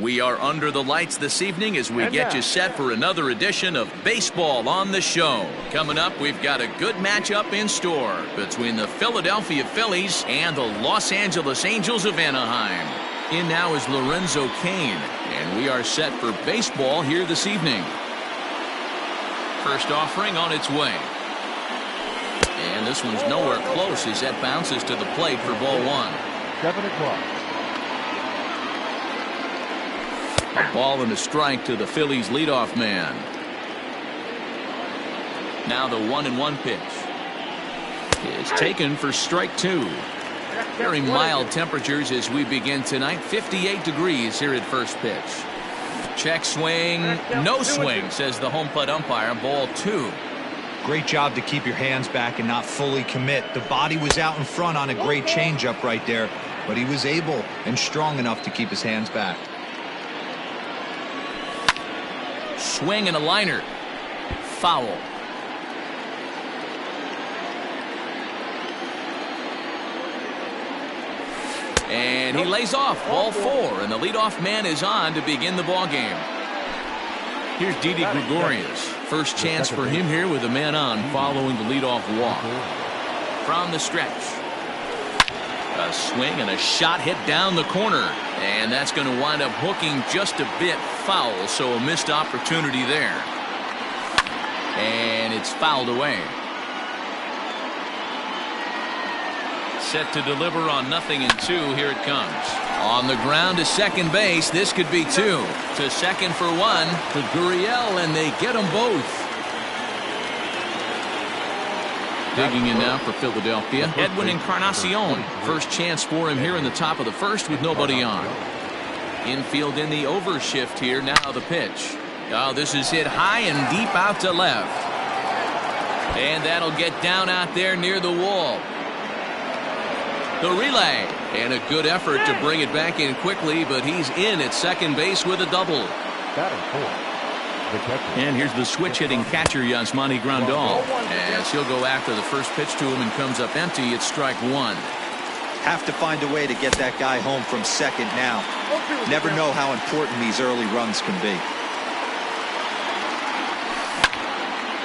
We are under the lights this evening as we get you set for another edition of Baseball on the Show. Coming up, we've got a good matchup in store between the Philadelphia Phillies and the Los Angeles Angels of Anaheim. In now is Lorenzo Cain, and we are set for baseball here this evening. First offering on its way. And this one's nowhere close as that bounces to the plate for ball one. 7 o'clock. A ball and a strike to the Phillies leadoff man. Now the 1-1 pitch is taken for strike two. Very mild temperatures as we begin tonight. 58 degrees here at first pitch. Check swing. No swing, says the home plate umpire. Ball two. Great job to keep your hands back and not fully commit. The body was out in front on a great changeup right there, but he was able and strong enough to keep his hands back. Swing and a liner. Foul. And he lays off. Ball four, and the leadoff man is on to begin the ball game. Here's Didi Gregorius. First chance for him here with a man on following the leadoff walk. From the stretch. A swing and a shot hit down the corner. And that's going to wind up hooking just a bit foul, so a missed opportunity there. And it's fouled away. Set to deliver on 0-2. Here it comes. On the ground to second base. This could be two. To second for one. To Gurriel, and they get them both. Digging in now for Philadelphia. Edwin Encarnacion. First chance for him here in the top of the first with nobody on. Infield in the overshift here. Now the pitch. Oh, this is hit high and deep out to left. And that'll get down out there near the wall. The relay. And a good effort to bring it back in quickly, but he's in at second base with a double. And here's the switch-hitting catcher, Yasmani Grandal, as he'll go after the first pitch to him and comes up empty. It's strike one. Have to find a way to get that guy home from second now. Never know how important these early runs can be.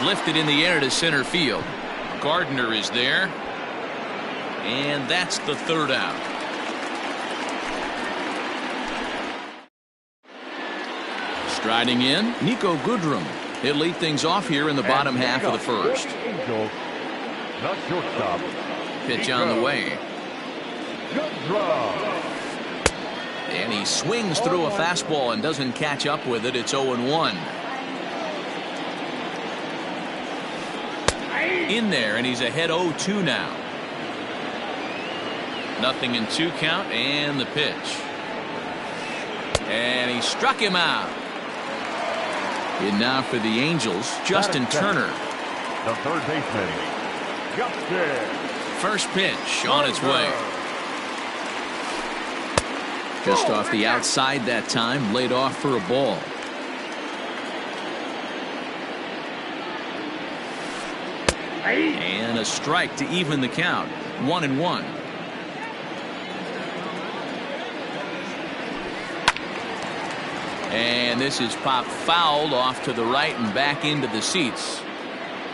Lifted in the air to center field. Gardner is there. And that's the third out. Striding in, Nico Goodrum. He'll lead things off here in the bottom half of the first. Pitch on the way. And he swings through a fastball and doesn't catch up with it. It's 0-1. In there, and he's ahead 0-2 now. 0-2 count, and the pitch. And he struck him out. And now for the Angels, Justin Turner. The third baseman, Justin. First pitch on its way. Just off the outside that time, laid off for a ball. And a strike to even the count. 1-1. And this is popped fouled off to the right and back into the seats.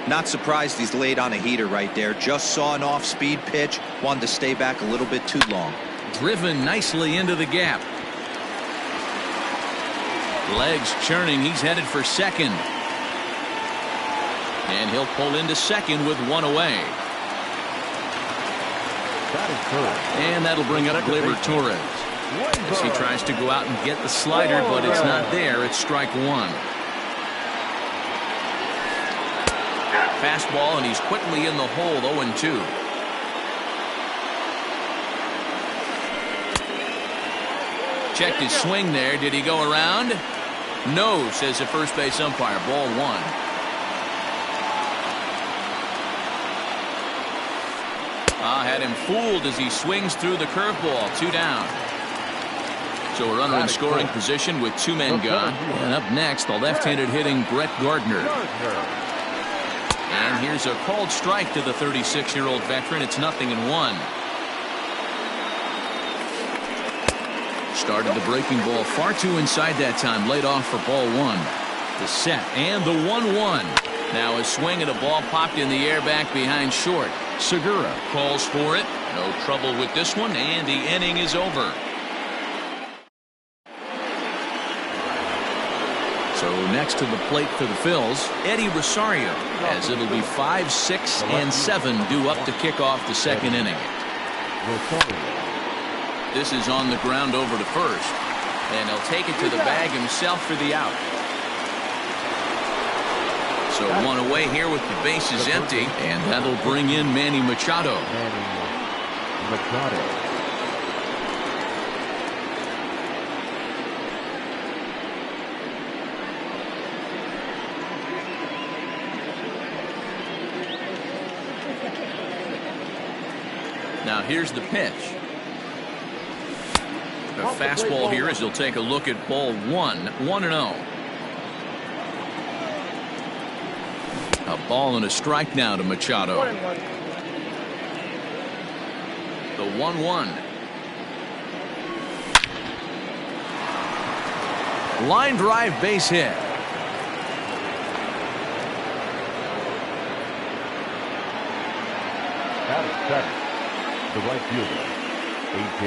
Not surprised he's laid on a heater right there. Just saw an off-speed pitch. Wanted to stay back a little bit too long. Driven nicely into the gap. Legs churning. He's headed for second. And he'll pull into second with one away. And that'll bring up Gleyber Torres. As he tries to go out and get the slider, but it's not there. It's strike one. Fastball, and he's quickly in the hole. 0-2. Checked his swing there. Did he go around? No, says the first base umpire. Ball one. Had him fooled as he swings through the curveball. 2 down. So a runner in scoring position with 2 men gone. And up next, the left-handed hitting Brett Gardner. And here's a called strike to the 36-year-old veteran. It's 0-1. Started the breaking ball far too inside that time. Laid off for ball one. The set and the 1-1. Now a swing and a ball popped in the air back behind short. Segura calls for it. No trouble with this one, and the inning is over. So next to the plate for the Phils, Eddie Rosario, as it'll be 5, 6, and 7 due up to kick off the second inning. This is on the ground over to first, and he'll take it to the bag himself for the out. So one away here with the bases empty, and that'll bring in Manny Machado. Now here's the pitch. The fastball here as he'll take a look at ball 1-0. A ball and a strike now to Machado. The 1-1. Line drive base hit. Out of second, the right fielder, A.J.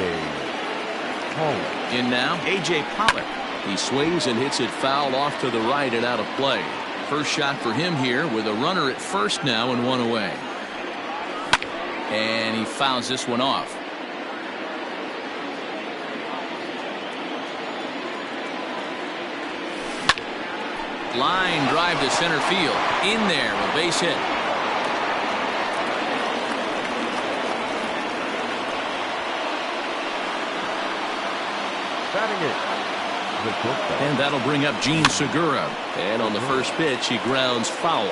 Pollock. In now, A.J. Pollock. He swings and hits it foul off to the right and out of play. First shot for him here with a runner at first now and one away. And he fouls this one off. Line drive to center field. In there, a base hit. Batting it. And that'll bring up Gene Segura. And on the first pitch, he grounds foul.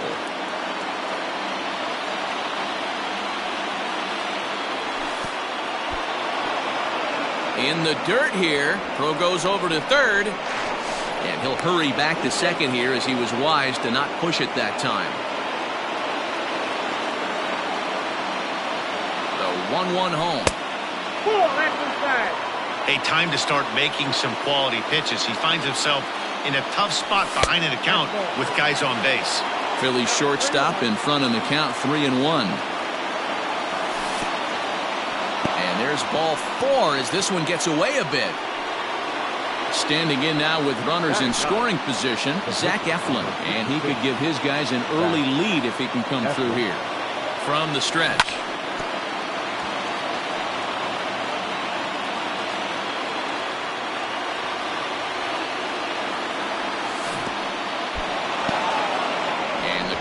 In the dirt here. Throw goes over to third. And he'll hurry back to second here as he was wise to not push it that time. The 1-1 home. A time to start making some quality pitches. He finds himself in a tough spot behind an account with guys on base. Philly shortstop in front in the count, 3-1. And there's ball 4 as this one gets away a bit. Standing in now with runners in scoring position, Zach Eflin, and he could give his guys an early lead if he can come through here. From the stretch.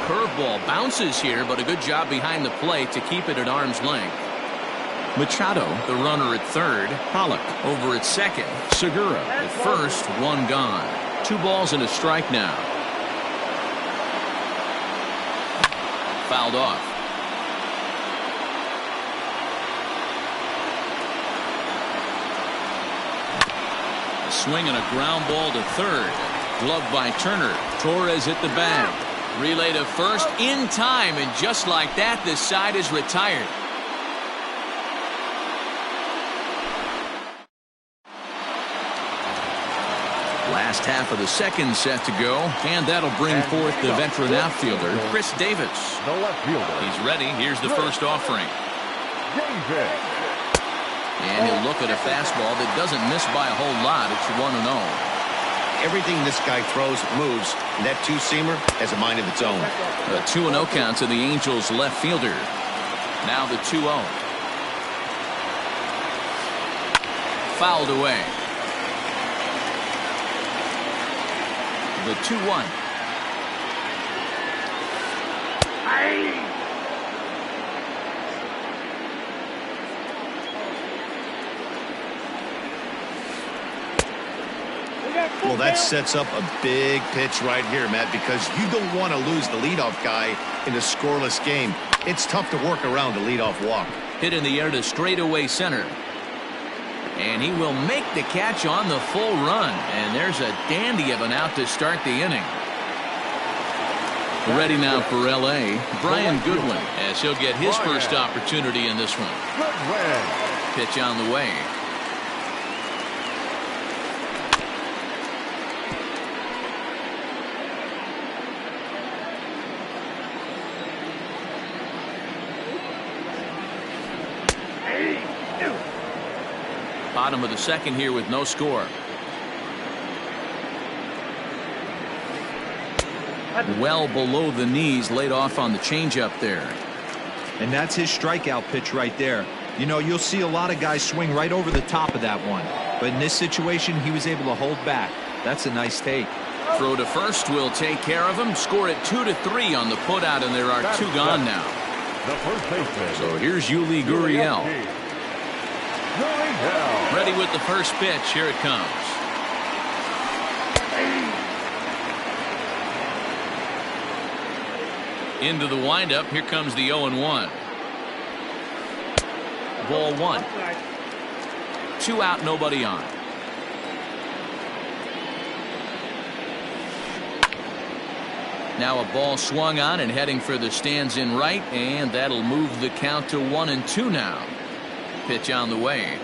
Curveball bounces here, but a good job behind the plate to keep it at arm's length. Machado, the runner at third. Pollock over at second. Segura at first, one gone. 2 balls and a strike now. Fouled off. A swing and a ground ball to third. Gloved by Turner. Torres at the bag. Relay to first in time, and just like that, this side is retired. Last half of the second set to go, and that'll bring forth the veteran outfielder, Chris Davis. The left fielder. He's ready. Here's the first offering. Davis. And he'll look at a fastball that doesn't miss by a whole lot. It's 1-0. Everything this guy throws moves, and that two-seamer has a mind of its own. A 2-0 count to the Angels left fielder. Now the 2-0. Fouled away. The 2-1. Well, that sets up a big pitch right here, Matt, because you don't want to lose the leadoff guy in a scoreless game. It's tough to work around a leadoff walk. Hit in the air to straightaway center. And he will make the catch on the full run. And there's a dandy of an out to start the inning. Ready now for L.A., Brian Goodwin, as he'll get his first opportunity in this one. Pitch on the way. Bottom of the second here with no score. Well below the knees, laid off on the changeup there. And that's his strikeout pitch right there. You know, you'll see a lot of guys swing right over the top of that one. But in this situation, he was able to hold back. That's a nice take. Throw to first will take care of him. Score it 2-3 on the putout, and there are two gone now. The first baseman. So here's Yuli Gurriel. Ready with the first pitch. Here it comes. Into the windup. Here comes the 0-1. Ball one. 2 out, nobody on. Now a ball swung on and heading for the stands in right, and that'll move the count to 1-2 now. Pitch on the way.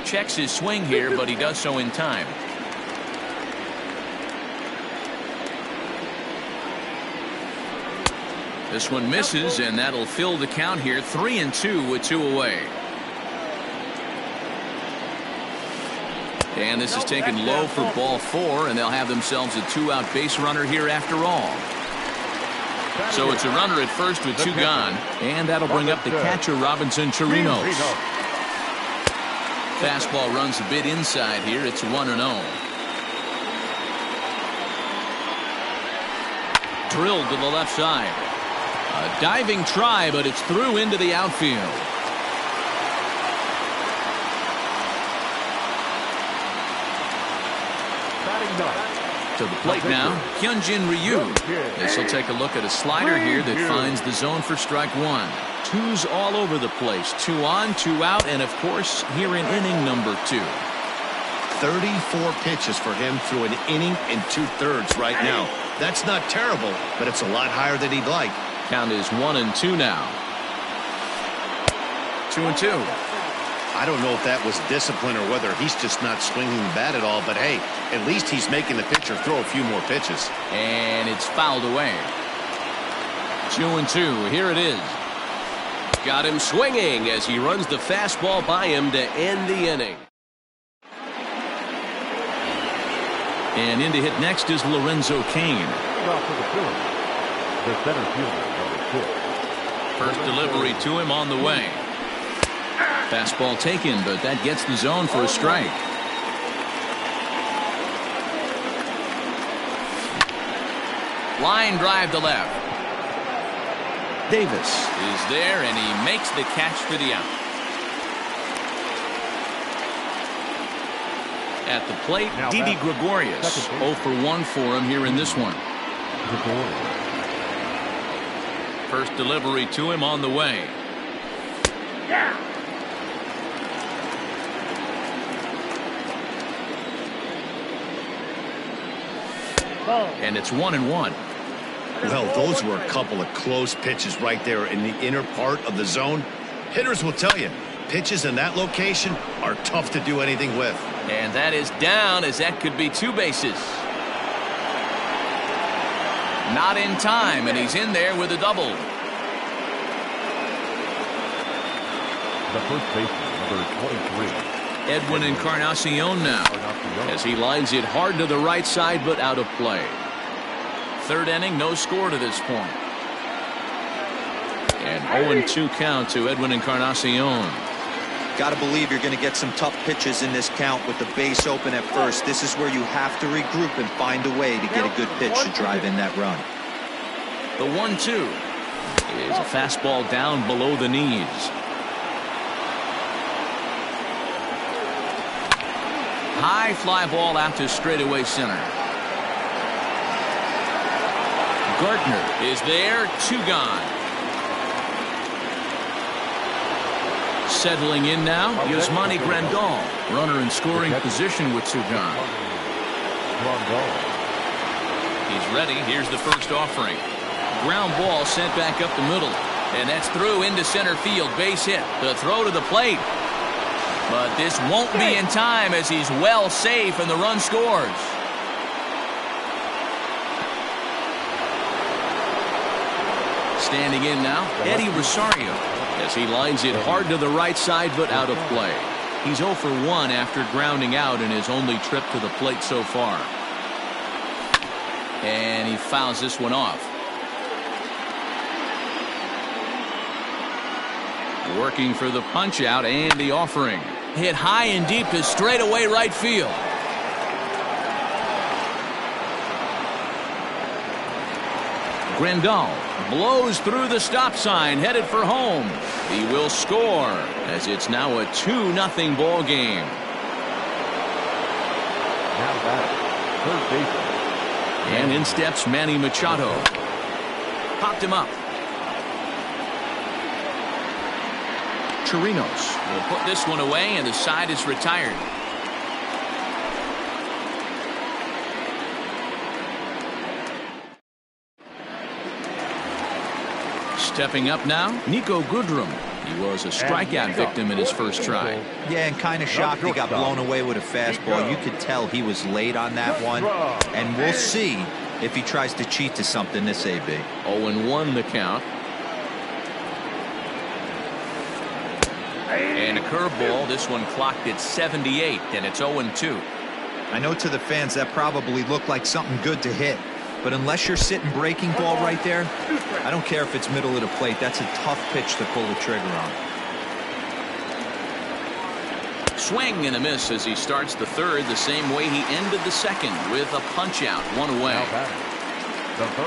Checks his swing here, but he does so in time. This one misses, and that'll fill the count here. 3-2 with 2 away. And this is taken low for ball 4, and they'll have themselves a 2-out base runner here after all. So it's a runner at first with 2 gone, and that'll bring up the catcher, Robinson Chirinos. Fastball runs a bit inside here. It's 1-0. Drilled to the left side. A diving try, but it's through into the outfield. To the plate now, Hyunjin Ryu. This will take a look at a slider here that finds the zone for strike 1. 2's all over the place. 2 on, 2 out, and of course here in inning number 2. 34 pitches for him through an inning and 2/3 right now. That's not terrible, but it's a lot higher than he'd like. Count is 1-2 now. 2-2. I don't know if that was discipline or whether he's just not swinging the bat at all, but hey, at least he's making the pitcher throw a few more pitches. And it's fouled away. 2-2. Here it is. Got him swinging as he runs the fastball by him to end the inning. And in to hit next is Lorenzo Cain. The center fielder, number 6. First delivery to him on the way. Fastball taken, but that gets the zone for a strike. Line drive to left. Davis is there, and he makes the catch for the out. At the plate, Didi Gregorius. 0 for 1 for him here in this one. First delivery to him on the way. And it's 1-1. Well, those were a couple of close pitches right there in the inner part of the zone. Hitters will tell you, pitches in that location are tough to do anything with. And that is down, as that could be 2 bases. Not in time, and he's in there with a double. The first baseman, number 23. Edwin Encarnacion now, as he lines it hard to the right side, but out of play. 3rd inning, no score to this point. And 0-2 count to Edwin Encarnacion. Got to believe you're going to get some tough pitches in this count with the base open at first. This is where you have to regroup and find a way to get a good pitch to drive in that run. The 1-2 is a fastball down below the knees. High fly ball out to straightaway center. Gardner is there, 2 gone. Settling in now, Yasmani Grandal, runner in scoring position with 2 gone. He's ready. Here's the first offering. Ground ball sent back up the middle, and that's through into center field. Base hit. The throw to the plate. But this won't be in time as he's well safe and the run scores. Standing in now, Eddie Rosario. as he lines it hard to the right side, but out of play. He's 0 for 1 after grounding out in his only trip to the plate so far. And he fouls this one off. Working for the punch out and the offering. Hit high and deep to straightaway right field. Grandal blows through the stop sign, headed for home. He will score, as it's now a 2-0 ball game. Now batting, third baseman. And in steps Manny Machado. Popped him up. Chirinos will put this one away, and the side is retired. Stepping up now, Nico Goodrum. He was a strikeout victim in his first try. Yeah, and kind of shocked he got blown away with a fastball. You could tell he was late on that one. And we'll see if he tries to cheat to something this AB. 0-1 the count. And a curveball. This one clocked at 78, and it's 0-2. I know to the fans that probably looked like something good to hit. But unless you're sitting breaking ball right there, I don't care if it's middle of the plate. That's a tough pitch to pull the trigger on. Swing and a miss as he starts the third the same way he ended the second, with a punch out, one away.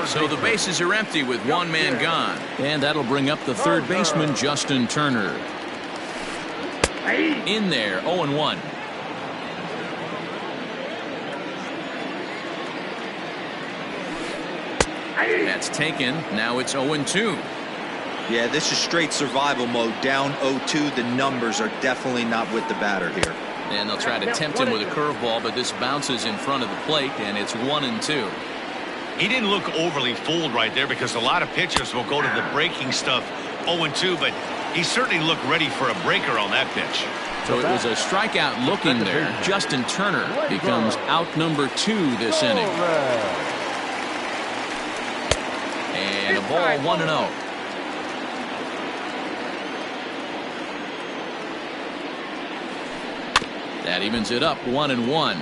So the bases are empty with one man gone. And that'll bring up the third baseman, Justin Turner. In there, 0-1. That's taken. Now it's 0-2. Yeah, this is straight survival mode. Down 0-2. The numbers are definitely not with the batter here. And they'll try to tempt him with a curveball, but this bounces in front of the plate, and it's 1-2. He didn't look overly fooled right there, because a lot of pitchers will go to the breaking stuff 0-2, but he certainly looked ready for a breaker on that pitch. So it was a strikeout looking there. Justin Turner becomes out number 2 this inning. And a ball, 1-0. That evens it up, 1-1.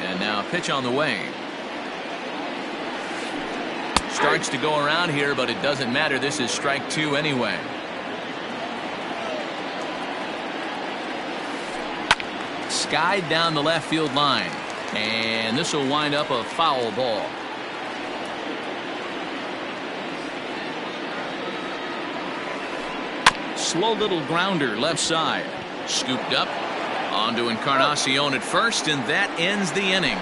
And now a pitch on the way. Starts to go around here, but it doesn't matter. This is strike 2 anyway. Skied down the left field line. And this will wind up a foul ball. Slow little grounder left side. Scooped up. Onto Encarnacion at first, and that ends the inning.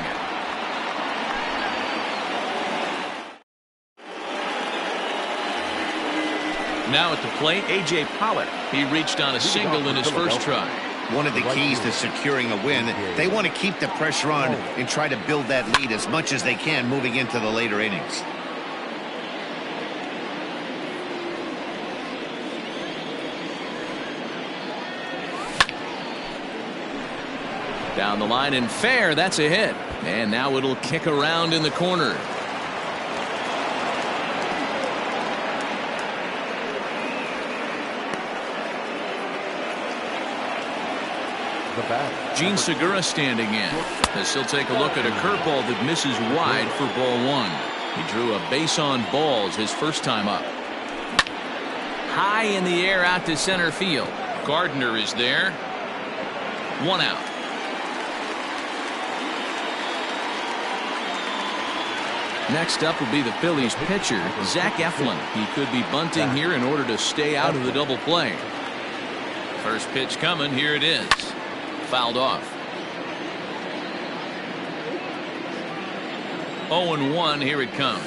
Now at the plate, A.J. Pollock. He reached on a single in his first try. One of the keys to securing a win, they want to keep the pressure on and try to build that lead as much as they can moving into the later innings. Down the line and fair. That's a hit. And now it'll kick around in the corner. Gene Segura standing in, as he'll take a look at a curveball that misses wide for ball 1. He drew a base on balls his first time up. High in the air out to center field. Gardner is there. 1 out. Next up will be the Phillies pitcher, Zach Eflin. He could be bunting here in order to stay out of the double play. First pitch coming. Here it is. Fouled off. 0-1. Here it comes.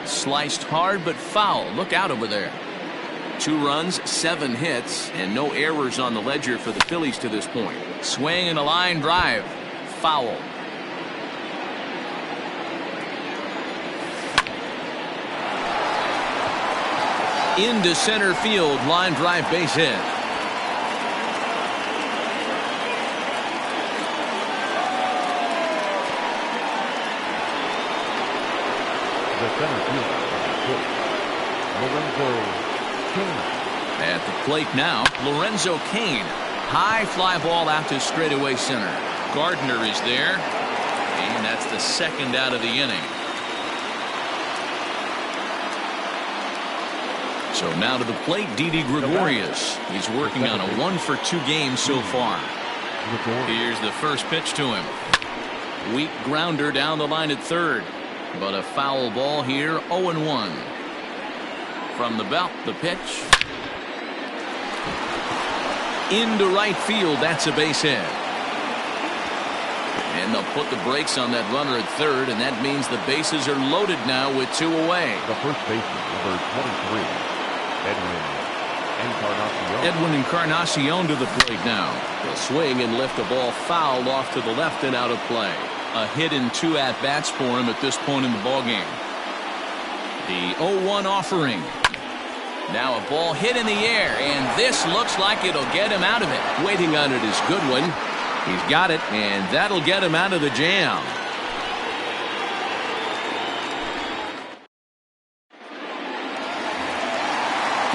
Sliced hard but foul. Look out over there. 2 runs, 7 hits, and no errors on the ledger for the Phillies to this point. Swing and a line drive. Foul. Into center field. Line drive, base hit. The center fielder, At the plate now, Lorenzo Cain. High fly ball out to straightaway center. Gardner is there, and that's the second out of the inning. So now to the plate, Didi Gregorius. He's working on a 1-for-2 game so far. Here's the first pitch to him. Weak grounder down the line at third, but a foul ball here. 0-1. From the belt, the pitch. Into right field. That's a base hit. And they'll put the brakes on that runner at third, and that means the bases are loaded now with 2 away. The first baseman, number 23, Edwin Encarnacion to the plate now. He'll swing and lift the ball foul off to the left and out of play. A hit in 2 at-bats for him at this point in the ballgame. The 0-1 offering. Now a ball hit in the air, and this looks like it'll get him out of it. Waiting on it is Goodwin. He's got it, and that'll get him out of the jam.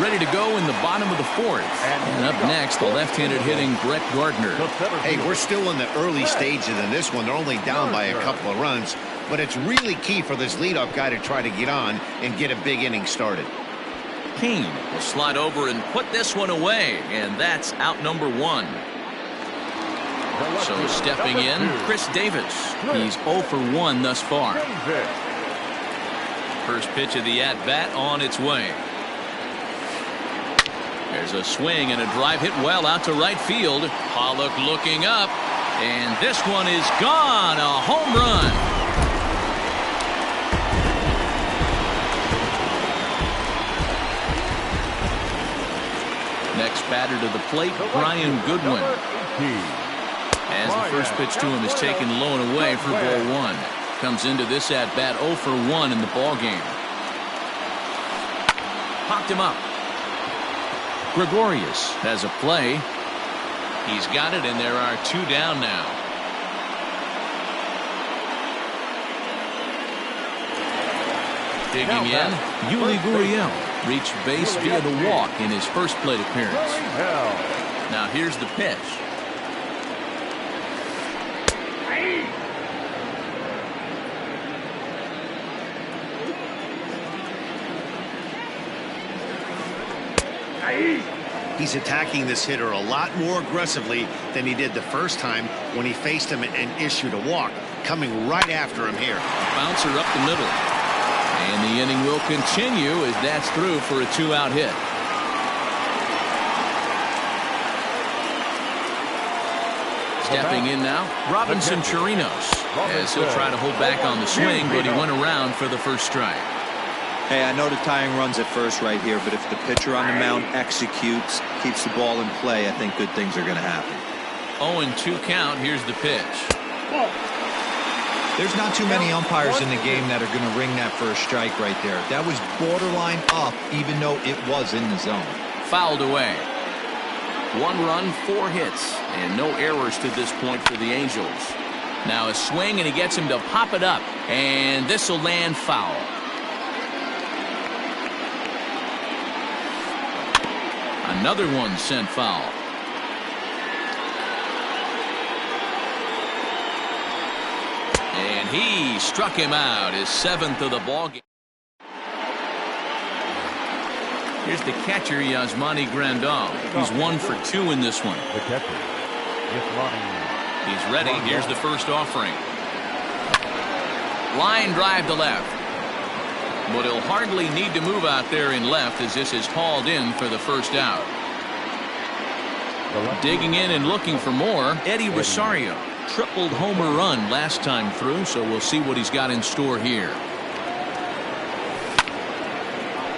Ready to go in the bottom of the 4th. And up next, the left-handed hitting Brett Gardner. Hey, we're still in the early stages in this one. They're only down by a couple of runs, but it's really key for this leadoff guy to try to get on and get a big inning started. Cain will slide over and put this one away, and that's out number 1. So stepping in, Chris Davis. He's 0 for 1 thus far. First pitch of the at-bat on its way. There's a swing and a drive hit well out to right field. Pollock looking up, and this one is gone. A home run. Next batter to the plate, Brian Goodwin. As the first pitch to him is taken low and away for ball 1. Comes into this at bat 0 for 1 in the ball game. Popped him up. Gregorius has a play. He's got it, and there are 2 down now. Digging in, Yuli Gurriel reached base via the walk in his first plate appearance. Now here's the pitch. He's attacking this hitter a lot more aggressively than he did the first time when he faced him and issued a walk. Coming right after him here. Bouncer up the middle. And the inning will continue as that's through for a 2-out hit. Stepping in now, Robinson Chirinos. As he'll try to hold back on the swing, but he went around for the first strike. Hey, I know the tying runs at first right here, but if the pitcher on the mound executes, keeps the ball in play, I think good things are going to happen. 0-2 count. Here's the pitch. There's not too many umpires in the game that are going to ring that first strike right there. That was borderline up, even though it was in the zone. Fouled away. 1 run, 4 hits, and no errors to this point for the Angels. Now a swing, and he gets him to pop it up, and this will land foul. Another one sent foul. And he struck him out, his 7th of the ballgame. Here's the catcher, Yasmani Grandal. He's 1 for 2 in this one. The catcher, Yasmani. He's ready. Here's the first offering. Line drive to left. But he'll hardly need to move out there in left as this is hauled in for the first out. Digging in and looking for more, Eddie Rosario. Tripled homer run last time through, so we'll see what he's got in store here.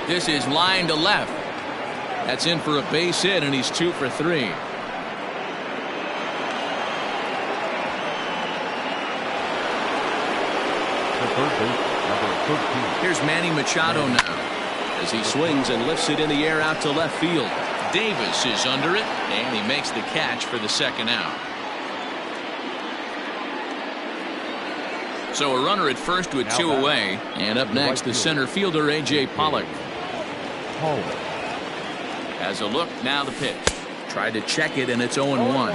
This is line to left. That's in for a base hit, and he's 2 for 3. Here's Manny Machado now as he swings and lifts it in the air out to left field. Davis is under it, and he makes the catch for the second out. So a runner at first with 2 away, and up next the center fielder A.J. Pollock. Paul. As a look, now the pitch. Tried to check it, and it's 0-1.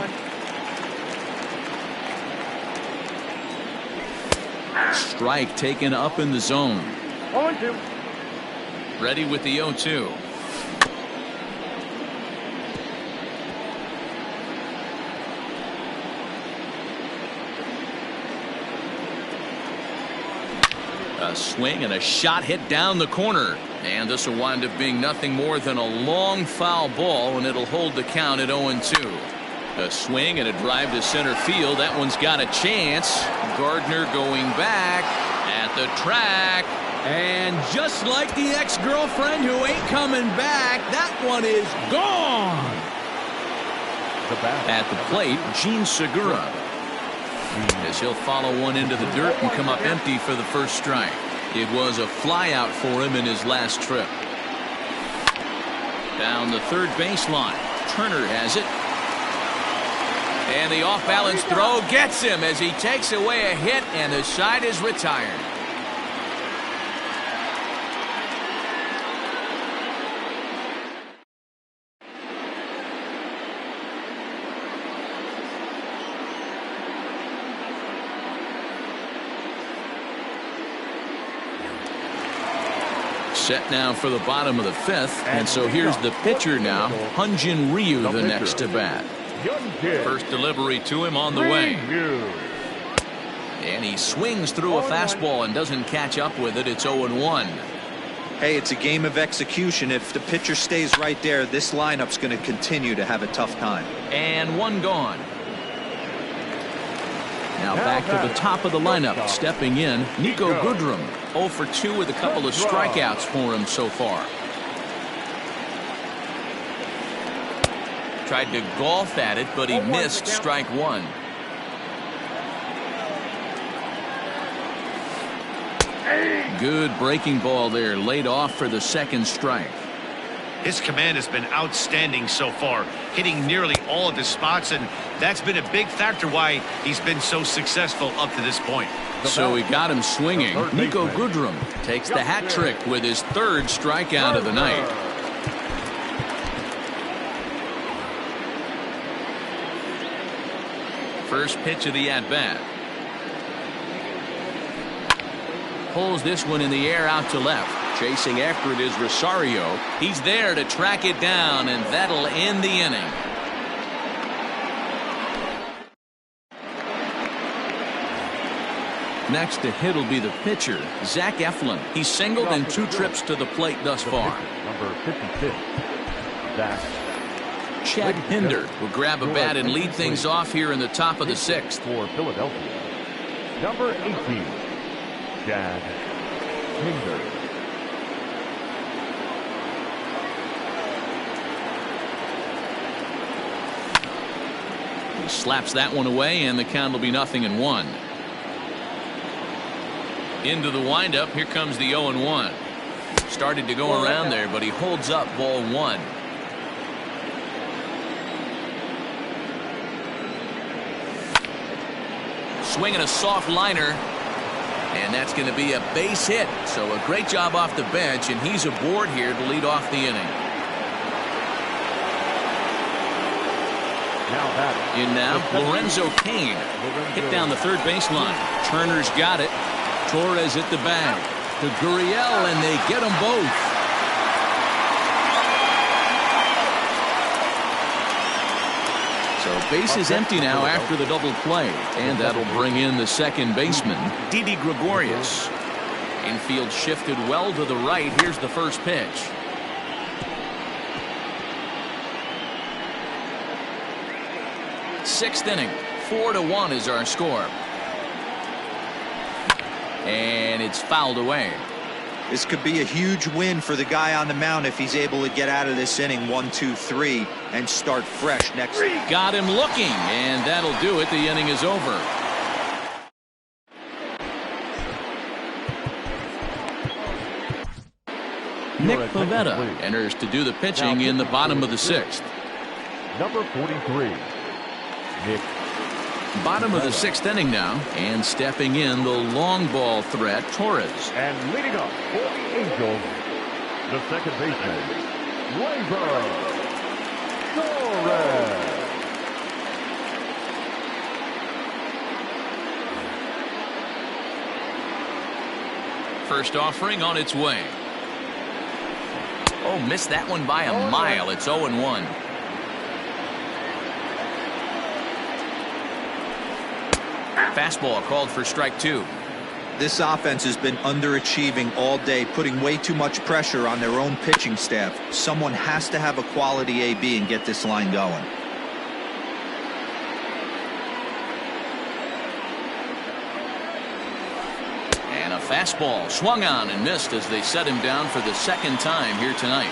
Strike taken up in the zone. 0-2. Ready with the 0-2. A swing and a shot hit down the corner. And this will wind up being nothing more than a long foul ball, and it'll hold the count at 0-2. A swing and a drive to center field. That one's got a chance. Gardner going back at the track. And just like the ex-girlfriend who ain't coming back, that one is gone. At the plate, Gene Segura. As he'll follow one into the dirt and come up empty for the first strike. It was a flyout for him in his last trip. Down the third baseline. Turner has it. And the off-balance throw gets him as he takes away a hit, and the side is retired. Set now for the bottom of the fifth, and so here's the pitcher now, Hyun-Jin Ryu, the next to bat. First delivery to him on the way. And he swings through a fastball and doesn't catch up with it. It's 0-1. Hey, it's a game of execution. If the pitcher stays right there, this lineup's going to continue to have a tough time. And one gone. Now back to the top of the lineup. Stepping in, Nico Goodrum. 0 for 2 with a couple of strikeouts for him so far. Tried to golf at it, but he missed strike one. Good breaking ball there, laid off for the second strike. His command has been outstanding so far, hitting nearly all of his spots, and that's been a big factor why he's been so successful up to this point. So he got him swinging. Nico Goodrum takes the hat trick with his third strikeout of the night. First pitch of the at-bat. Pulls this one in the air out to left. Chasing after it is Rosario. He's there to track it down, and that'll end the inning. Next to hit will be the pitcher, Zach Eflin. He's singled in 2 trips to the plate thus far. Number 56. That's Chad Pinder will grab a bat and lead things off here in the top of the 6th. For Philadelphia. Number 18. Chad Pinder. He slaps that one away, and the count will be 0-1. Into the windup. Here comes the 0-1. Started to go around there, but he holds up ball 1. Swinging a soft liner, and that's going to be a base hit. So a great job off the bench, and he's aboard here to lead off the inning. In now, Lorenzo Cain. Hit down the third baseline. Turner's got it. Torres at the bag. To Gurriel, and they get them both. So base is empty now after the double play. And that'll bring in the second baseman, Didi Gregorius. Infield shifted well to the right. Here's the first pitch. Sixth inning. 4-1 is our score. And it's fouled away. This could be a huge win for the guy on the mound if he's able to get out of this inning 1, 2, 3 and start fresh next. Got him looking, and that'll do it. The inning is over. Nick Pivetta enters to do the pitching in the bottom of the 6th. Number 43. Nick. Bottom of the 6th inning now, and stepping in the long ball threat, Torres. And leading up for the Angels, The second baseman, Gleyber Torres. First offering on its way. Oh, missed that one by a mile. It's 0-1. Fastball called for strike 2. This offense has been underachieving all day, putting way too much pressure on their own pitching staff. Someone has to have a quality AB and get this line going. And a fastball swung on and missed as they set him down for the second time here tonight.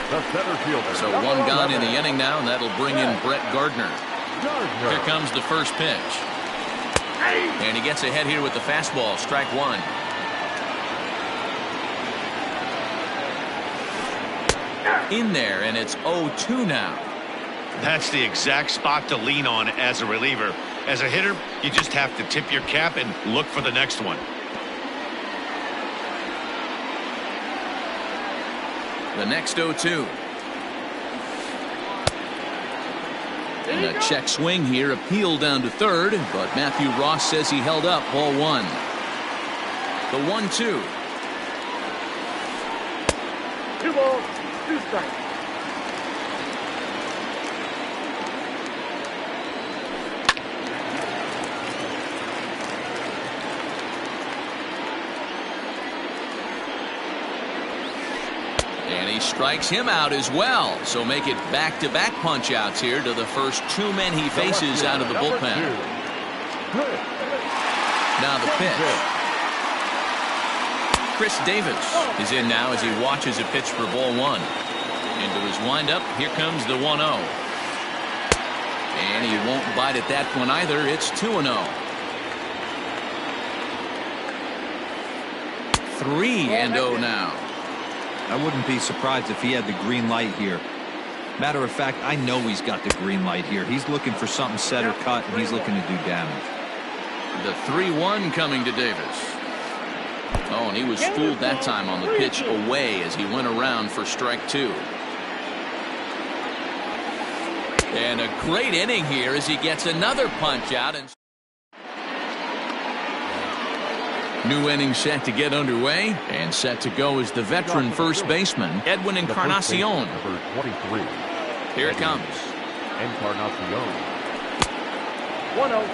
The center fielder. So one gone in the inning now, and that'll bring in Brett Gardner. Here comes the first pitch. And he gets ahead here with the fastball, strike 1. In there, and it's 0-2 now. That's the exact spot to lean on as a reliever. As a hitter, you just have to tip your cap and look for the next one. The next 0-2. And a check swing here, appeal down to third, but Matthew Ross says he held up, ball 1. The 1-2. 2 balls, 2 strikes. And he strikes him out as well. So make it back-to-back punch-outs here to the first 2 men he faces out of the bullpen. Now the pitch. Chris Davis is in now as he watches a pitch for ball 1. Into his windup, here comes the 1-0. And he won't bite at that one either. It's 2-0. 3-0 now. I wouldn't be surprised if he had the green light here. Matter of fact, I know he's got the green light here. He's looking for something set or cut, and he's looking to do damage. The 3-1 coming to Davis. Oh, and he was fooled that time on the pitch away as he went around for strike 2. And a great inning here as he gets another punch out. And new inning set to get underway, and set to go is the veteran first baseman, Edwin Encarnacion. Number 23. Here it comes. Encarnacion. 1-0.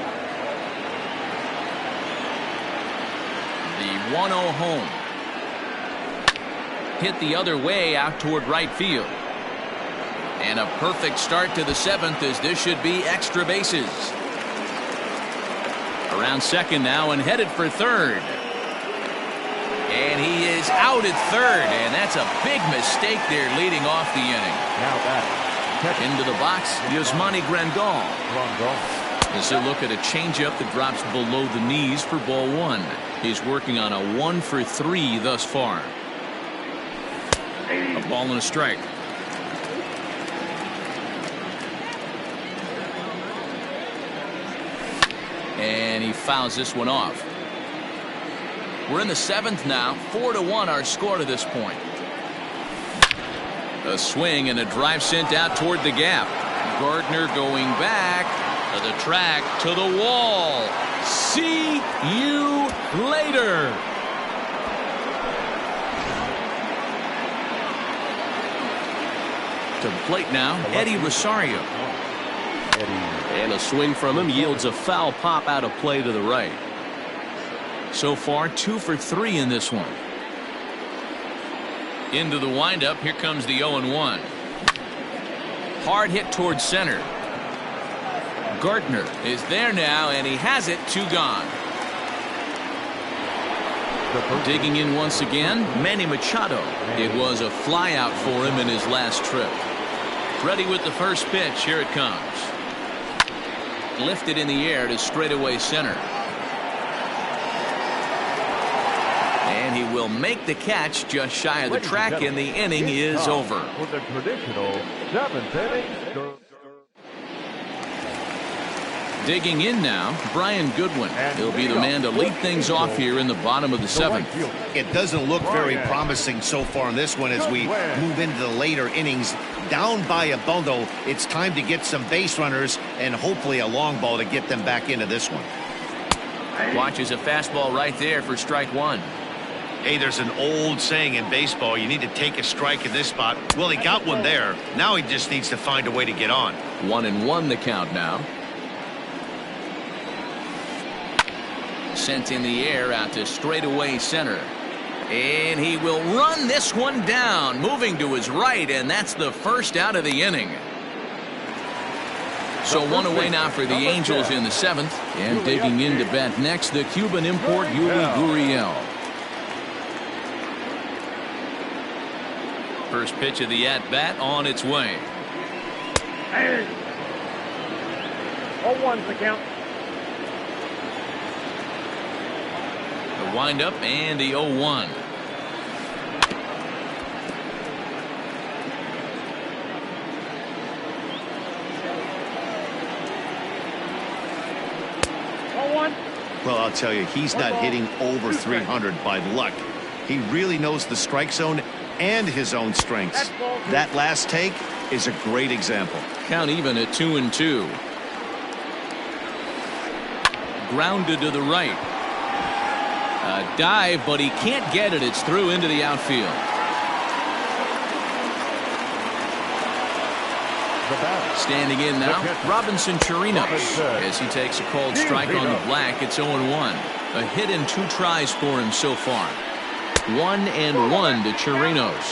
The 1-0 home. Hit the other way out toward right field. And a perfect start to the 7th as this should be extra bases. Around second now and headed for third. And he is out at third, and that's a big mistake there leading off the inning. Now back. Into the box, Yasmani Grandal. As they look at a changeup that drops below the knees for ball 1. He's working on a 1-for-3 thus far. A ball and a strike. And he fouls this one off. We're in the 7th now. 4-1 our score to this point. A swing and a drive sent out toward the gap. Gardner going back to the track, to the wall. See you later. To the plate now, Eddie Rosario. And a swing from him yields a foul pop out of play to the right. So far, 2 for 3 in this one. Into the windup, here comes the 0-1. Hard hit towards center. Gardner is there now, and he has it. 2 gone. Digging in once again, Manny Machado. It was a fly out for him in his last trip. Ready with the first pitch. Here it comes. Lifted in the air to straightaway center. And he will make the catch just shy of the track, and the inning is over. With the traditional 7th inning. Digging in now, Brian Goodwin. He'll be the man to lead things off here in the bottom of the seventh. It doesn't look very promising so far in this one as we move into the later innings. Down by a bundle, it's time to get some base runners and hopefully a long ball to get them back into this one. Watches a fastball right there for strike one. Hey, there's an old saying in baseball, you need to take a strike in this spot. Well, he got one there. Now he just needs to find a way to get on. 1-1 the count now. Sent in the air out to straightaway center. And he will run this one down, moving to his right, and that's the first out of the inning. So one away now for the Angels in the seventh. And digging in to bat next, the Cuban import Yuli Gurriel. First pitch of the at-bat on its way. 0-1's the count. The windup and the 0-1. Well, I'll tell you, he's not hitting over 300 by luck. He really knows the strike zone and his own strengths. That last take is a great example. Count even at 2-2. Grounded to the right. A dive, but he can't get it. It's through into the outfield. Standing in now, Robinson Chirinos. As he takes a called strike on the black, it's 0-1. A hit and 2 tries for him so far. 1-1 to Chirinos.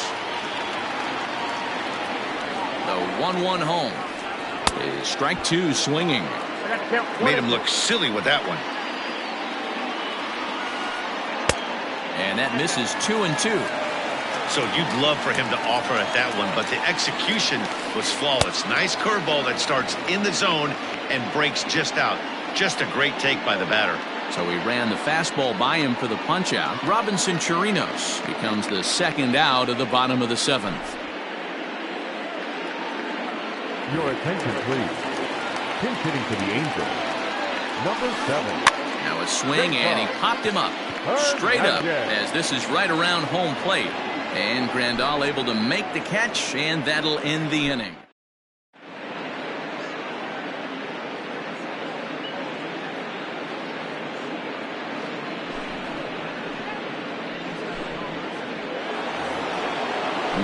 The 1-1 home. Strike 2 swinging. Made him look silly with that one. And that misses 2-2. So you'd love for him to offer at that one, but the execution was flawless. Nice curveball that starts in the zone and breaks just out. Just a great take by the batter. So he ran the fastball by him for the punch out. Robinson Chirinos becomes the second out of the bottom of the seventh. Your attention, please. Pinch hitting for the Angels. Number 7. Now a swing, and he popped him up. Straight up, as this is right around home plate. And Grandal able to make the catch, and that'll end the inning.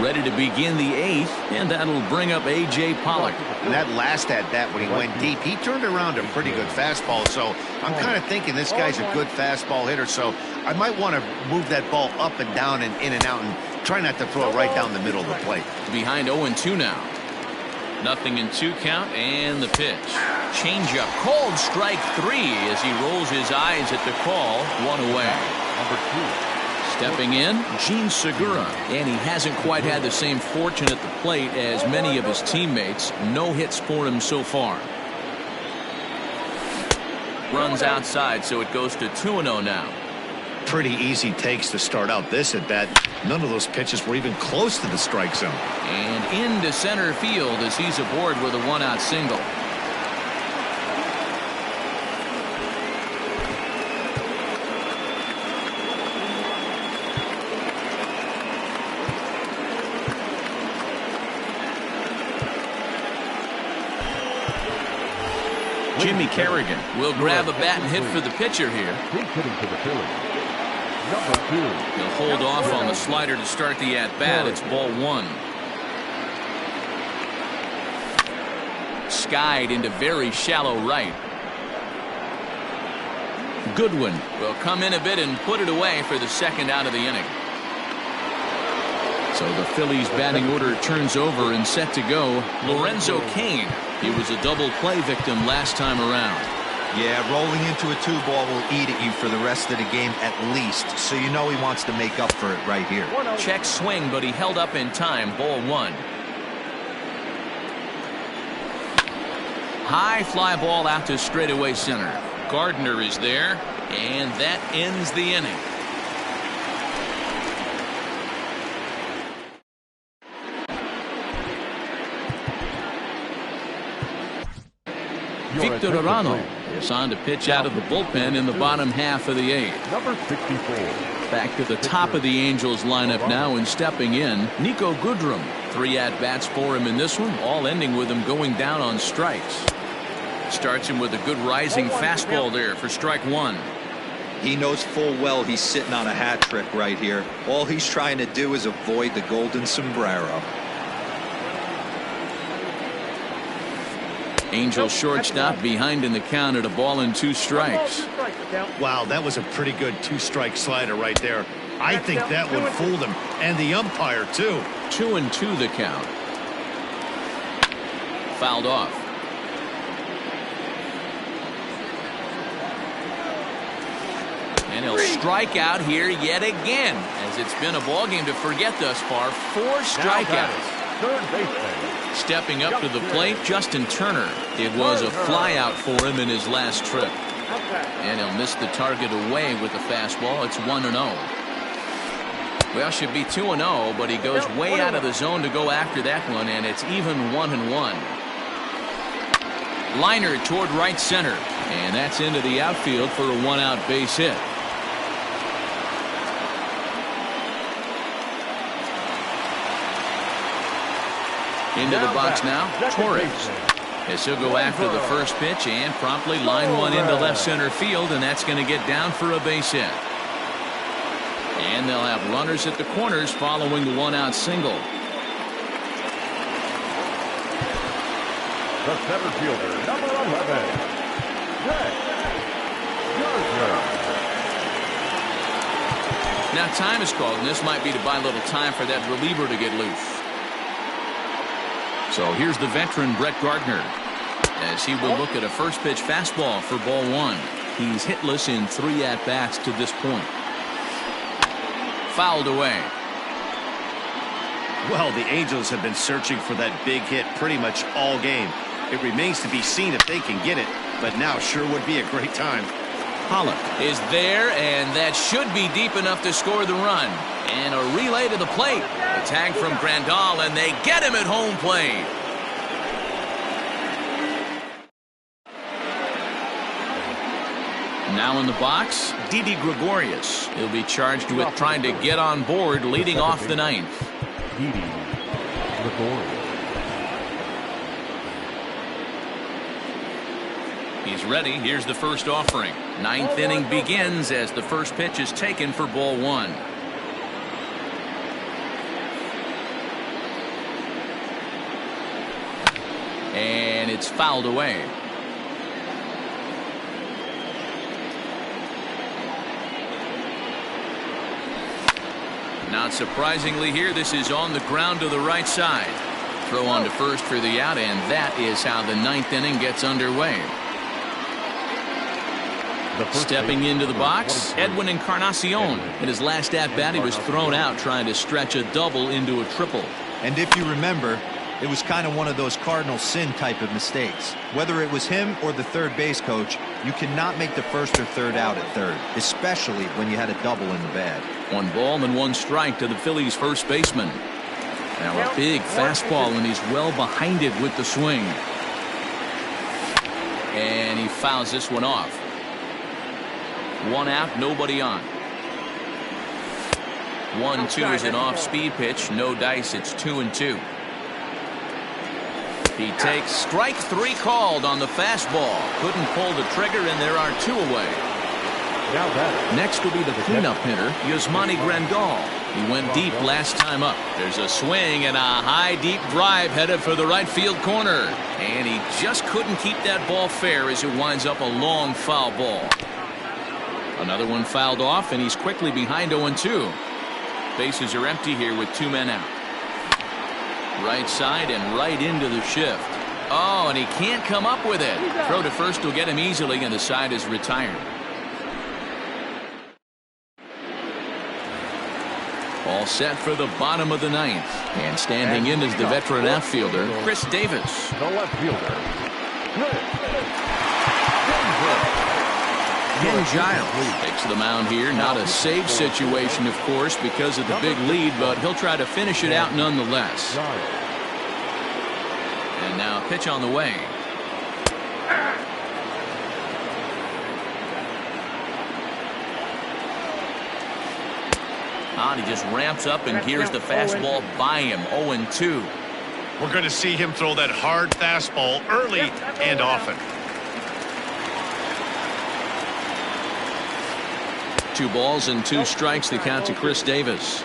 Ready to begin the eighth, and that'll bring up A.J. Pollock. And that last at-bat when he went deep, he turned around a pretty good fastball. So I'm kind of thinking this guy's a good fastball hitter. So I might want to move that ball up and down and in and out and try not to throw it right down the middle of the plate. Behind 0-2 now. 0-2 count, and the pitch. Changeup, called strike 3 as he rolls his eyes at the call. 1 away. Number 2. Stepping in, Gene Segura, and he hasn't quite had the same fortune at the plate as many of his teammates. No hits for him so far. Runs outside, so it goes to 2-0 now. Pretty easy takes to start out this at bat. None of those pitches were even close to the strike zone. And into center field as he's aboard with a 1-out single. Jimmy Kerrigan will grab a bat and hit for the pitcher here. Pinch hitting for the Phillies. Number 2. He'll hold off on the slider to start the at-bat. It's ball 1. Skied into very shallow right. Goodwin will come in a bit and put it away for the second out of the inning. So the Phillies batting order turns over and set to go. Lorenzo Cain. He was a double play victim last time around. Yeah, rolling into a 2-ball will eat at you for the rest of the game at least. So you know he wants to make up for it right here. Check swing, but he held up in time. Ball 1. High fly ball out to straightaway center. Gardner is there, and that ends the inning. Your Victor attention, Arano please. is on to pitch out of the bullpen in the bottom half of the 8th. Number 64. Back to the top of the Angels lineup now, and stepping in, Nico Goodrum. 3 at-bats for him in this one, all ending with him going down on strikes. Starts him with a good rising fastball there for strike 1. He knows full well he's sitting on a hat trick right here. All he's trying to do is avoid the golden sombrero. Angel shortstop behind in the count at a ball and 2 strikes. Wow, that was a pretty good 2-strike slider right there. I think that one fooled him, and the umpire too. 2-2 the count. Fouled off. And he'll strike out here yet again, as it's been a ball game to forget thus far. 4 strikeouts. Third baseman. Stepping up to the plate, Justin Turner. It was a flyout for him in his last trip. And he'll miss the target away with the fastball. It's 1-0. Well, should be 2-0, but he goes way out of the zone to go after that one, and it's even 1-1. Liner toward right center, and that's into the outfield for a 1-out base hit. Into the box now, Torres. As he'll go after the first pitch and promptly line one into left center field, and that's going to get down for a base hit. And they'll have runners at the corners following the 1-out single. The center fielder, number 11. Rex Gardner. Now time is called, and this might be to buy a little time for that reliever to get loose. So here's the veteran Brett Gardner, as he will look at a first pitch fastball for ball 1. He's hitless in 3 at-bats to this point. Fouled away. Well, the Angels have been searching for that big hit pretty much all game. It remains to be seen if they can get it, but now sure would be a great time. Pollock is there, and that should be deep enough to score the run. And a relay to the plate. A tag from Grandal, and they get him at home plate. Now in the box, Didi Gregorius. He'll be charged with trying to get on board leading off the 9th. Didi Gregorius. He's ready. Here's the first offering. 9th inning begins as the first pitch is taken for ball 1. And it's fouled away. Not surprisingly here, this is on the ground to the right side. Throw on to first for the out, and that is how the 9th inning gets underway. Stepping into the box, Edwin Encarnacion. In his last at-bat, he was thrown out trying to stretch a double into a triple. And if you remember, it was kind of one of those cardinal sin type of mistakes. Whether it was him or the third base coach, you cannot make the first or third out at third, especially when you had a double in the bag. 1 ball and 1 strike to the Phillies' first baseman. Now a big fastball, and he's well behind it with the swing. And he fouls this one off. 1 out, nobody on. 1-2 is an off-speed pitch. No dice. It's 2-2. He takes strike 3 called on the fastball. Couldn't pull the trigger, and there are 2 away. Next will be the cleanup hitter, Yasmani Grandal. He went deep last time up. There's a swing and a high, deep drive headed for the right field corner. And he just couldn't keep that ball fair as it winds up a long foul ball. Another one fouled off, and he's quickly behind 0-2. Bases are empty here with 2 men out. Right side and right into the shift. Oh, and he can't come up with it. Throw to first will get him easily, and the side is retired. All set for the bottom of the 9th. And standing in is the veteran outfielder, Chris Davis. The left fielder, Ken Giles takes the mound here. Not a save situation, of course, because of the big lead, but he'll try to finish it out nonetheless. And now pitch on the way. And he just ramps up and gears the fastball by him. 0-2. We're going to see him throw that hard fastball early and often. 2 balls and 2 strikes, the count to Chris Davis.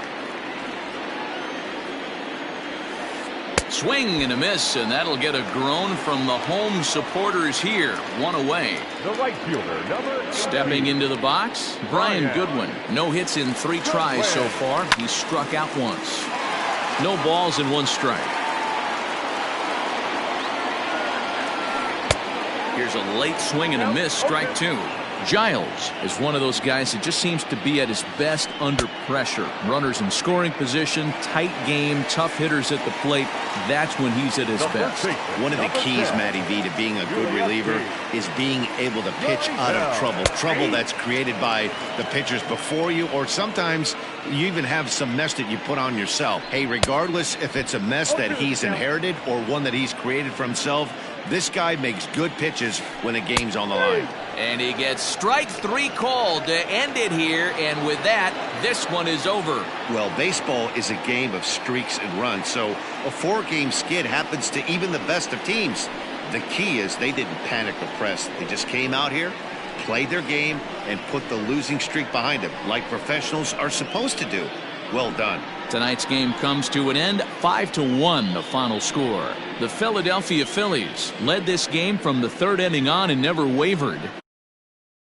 Swing and a miss, and that'll get a groan from the home supporters here. 1 away. The right fielder, number Stepping into the box, Brian Goodwin. No hits in 3 tries so far. He struck out once. No balls and 1 strike. Here's a late swing and a miss, strike 2. Giles is one of those guys that just seems to be at his best under pressure. Runners in scoring position, tight game, tough hitters at the plate. That's when he's at his best. One of the keys, Matty V, to being a good reliever is being able to pitch out of trouble. Trouble that's created by the pitchers before you, or sometimes you even have some mess that you put on yourself. Hey, regardless if it's a mess that he's inherited or one that he's created for himself, this guy makes good pitches when the game's on the line. And he gets strike 3 called to end it here, and with that, this one is over. Well, baseball is a game of streaks and runs, so a 4-game skid happens to even the best of teams. The key is they didn't panic or press. They just came out here, played their game, and put the losing streak behind them, like professionals are supposed to do. Well done. Tonight's game comes to an end, 5-1 the final score. The Philadelphia Phillies led this game from the 3rd inning on and never wavered.